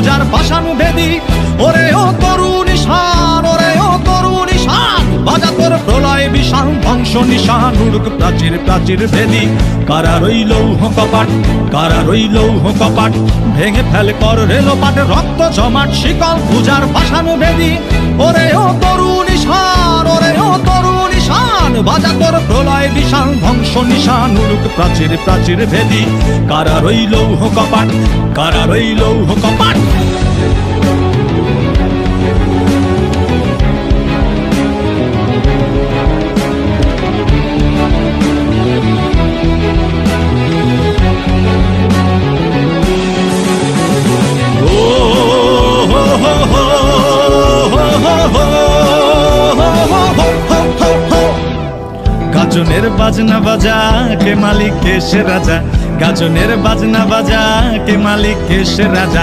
যার পাশানু বেদি ওরে ও তরুণ ঈশান, ওরে ও তরুণ ঈশান, বাজা তোর প্রলয় বিশাল ধ্বংস নিশান, উড়ুক প্রাচীর প্রাচীর ভেদি। কারা রইল কপাট, কারা রইল কপাট, ভেঙে ফেলে কর রেলপাট, রক্ত জমাট শিকল পূজার পাশানু বেদি ওরে ও তরুণ ঈশান, ওরে ও তরুণ ঈশান, বাজা তোর প্রলয় বিশাল ধ্বংস নিশান, উড়ুক প্রাচীর প্রাচীর ভেদি। কারা রইল কপাট, কারা রইল কপাট। গাজনের বাজনা বাজা কে মালিক কে সে রাজা, গাজনের বাজনা বাজা কে মালিক কে সে রাজা।